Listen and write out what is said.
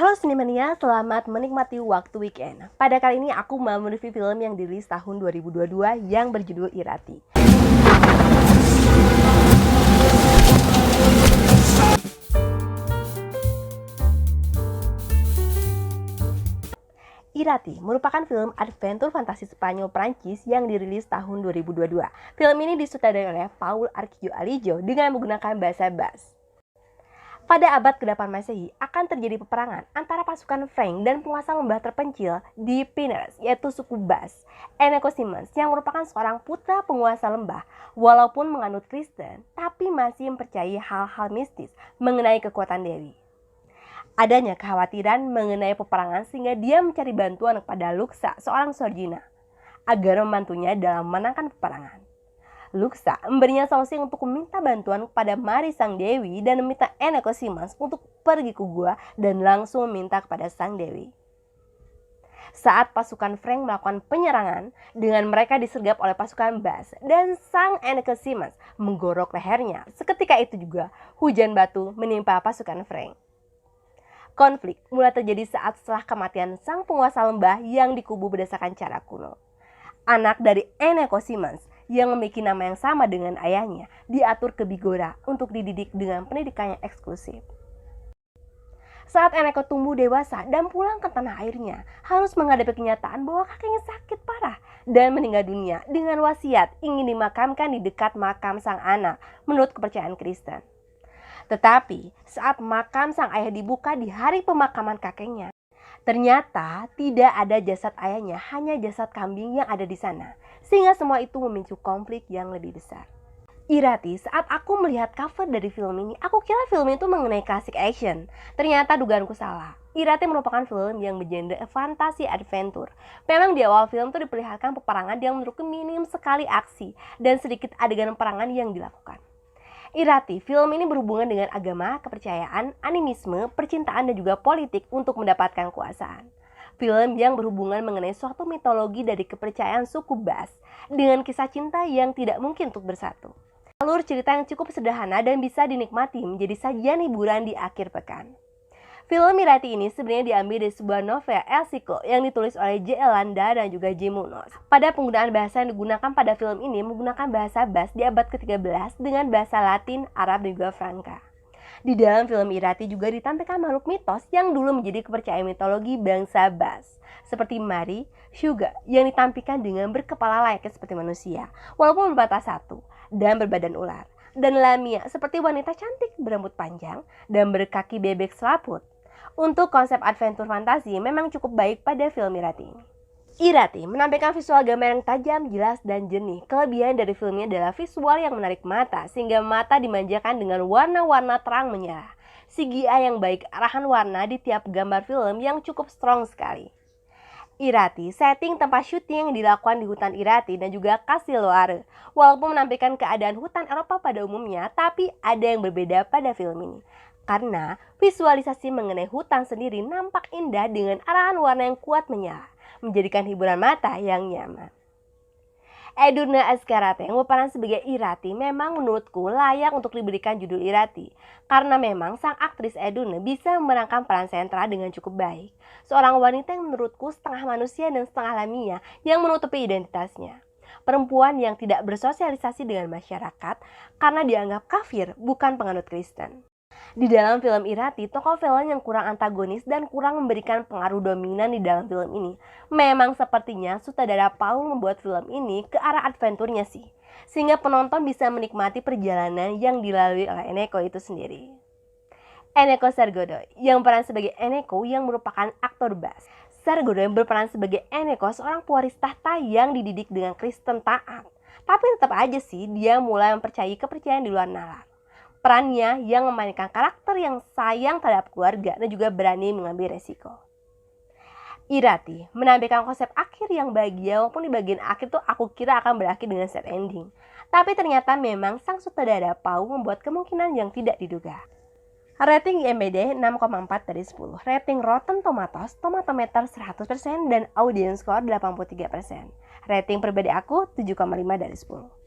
Halo Cinemania, selamat menikmati waktu weekend. Pada kali ini aku mau mereview film yang dirilis tahun 2022 yang berjudul Irati. Irati merupakan film adventure fantasi Spanyol Prancis yang dirilis tahun 2022. Film ini disutradarai oleh Paul Arquillo Alijo dengan menggunakan bahasa Basque. Pada abad ke-8 Masehi akan terjadi peperangan antara pasukan Frank dan penguasa lembah terpencil di Pinares, yaitu suku Basque. Eneko Simmons yang merupakan seorang putra penguasa lembah, walaupun menganut Kristen, tapi masih mempercayai hal-hal mistis mengenai kekuatan dewi. Adanya kekhawatiran mengenai peperangan sehingga dia mencari bantuan kepada Luxa, seorang Sorgina, agar membantunya dalam memenangkan peperangan. Luxa memberinya solusi untuk meminta bantuan kepada Mari Sang Dewi dan meminta Eneko Simmons untuk pergi ke gua dan langsung meminta kepada Sang Dewi. Saat pasukan Frank melakukan penyerangan, dengan mereka disergap oleh pasukan Basque dan Sang Eneko Simmons menggorok lehernya. Seketika itu juga hujan batu menimpa pasukan Frank. Konflik mulai terjadi saat setelah kematian sang penguasa lembah yang dikubur berdasarkan cara kuno. Anak dari Eneko Simmons yang memiliki nama yang sama dengan ayahnya diatur ke Bigorra untuk dididik dengan pendidikan yang eksklusif. Saat Eneko tumbuh dewasa dan pulang ke tanah airnya, harus menghadapi kenyataan bahwa kakeknya sakit parah dan meninggal dunia dengan wasiat ingin dimakamkan di dekat makam sang anak menurut kepercayaan Kristen. Tetapi saat makam sang ayah dibuka di hari pemakaman kakeknya, ternyata tidak ada jasad ayahnya, hanya jasad kambing yang ada di sana. Sehingga semua itu memicu konflik yang lebih besar. Irati, saat aku melihat cover dari film ini, aku kira film itu mengenai klasik action. Ternyata dugaanku salah. Irati merupakan film yang bergenre fantasi adventure. Memang di awal film itu diperlihatkan peperangan yang menurutku minim sekali aksi dan sedikit adegan peperangan yang dilakukan. Irati, film ini berhubungan dengan agama, kepercayaan, animisme, percintaan, dan juga politik untuk mendapatkan kekuasaan. Film yang berhubungan mengenai suatu mitologi dari kepercayaan suku Basque dengan kisah cinta yang tidak mungkin untuk bersatu. Alur cerita yang cukup sederhana dan bisa dinikmati menjadi sajian hiburan di akhir pekan. Film Irati ini sebenarnya diambil dari sebuah novel El Ciclo yang ditulis oleh J.L. Landa dan juga J. Munoz. Pada penggunaan bahasa yang digunakan pada film ini menggunakan bahasa Basque di abad ke-13 dengan bahasa Latin, Arab, dan juga Franca. Di dalam film Irati juga ditampilkan makhluk mitos yang dulu menjadi kepercayaan mitologi bangsa Basque, seperti Mari, Suga, yang ditampilkan dengan berkepala layaknya seperti manusia, walaupun bermata satu, dan berbadan ular. Dan Lamia seperti wanita cantik berambut panjang dan berkaki bebek selaput. Untuk konsep adventure fantasi memang cukup baik pada film Irati ini. Irati menampilkan visual gambar yang tajam, jelas, dan jernih. Kelebihan dari filmnya adalah visual yang menarik mata, sehingga mata dimanjakan dengan warna-warna terang menyala. CGI yang baik, arahan warna di tiap gambar film yang cukup strong sekali. Irati, setting tempat syuting yang dilakukan di hutan Irati dan juga Kastil Loire. Walaupun menampilkan keadaan hutan Eropa pada umumnya, tapi ada yang berbeda pada film ini. Karena visualisasi mengenai hutan sendiri nampak indah dengan arahan warna yang kuat menyala, menjadikan hiburan mata yang nyaman. Edurne Azcarate yang berperan sebagai Irati memang menurutku layak untuk diberikan judul Irati. Karena memang sang aktris Edurne bisa memerankan peran sentra dengan cukup baik. Seorang wanita yang menurutku setengah manusia dan setengah lamia yang menutupi identitasnya. Perempuan yang tidak bersosialisasi dengan masyarakat karena dianggap kafir bukan penganut Kristen. Di dalam film Irati, tokoh villain yang kurang antagonis dan kurang memberikan pengaruh dominan di dalam film ini. Memang sepertinya sutradara Paul membuat film ini ke arah adventure-nya sih. Sehingga penonton bisa menikmati perjalanan yang dilalui oleh Eneko itu sendiri. Eneko Sargodo yang berperan sebagai Eneko yang merupakan aktor Basque. Sargodo yang berperan sebagai Eneko seorang pewaris tahta yang dididik dengan Kristen taat. Tapi tetap aja sih dia mulai mempercayai kepercayaan di luar nalar. Perannya yang memainkan karakter yang sayang terhadap keluarga dan juga berani mengambil resiko. Irati menampilkan konsep akhir yang bahagia, walaupun di bagian akhir tuh aku kira akan berakhir dengan sad ending. Tapi ternyata memang sang sutradara Paul membuat kemungkinan yang tidak diduga. Rating IMDb 6,4 dari 10. Rating Rotten Tomatoes, Tomatometer 100% dan Audience Score 83%. Rating pribadi aku 7,5 dari 10.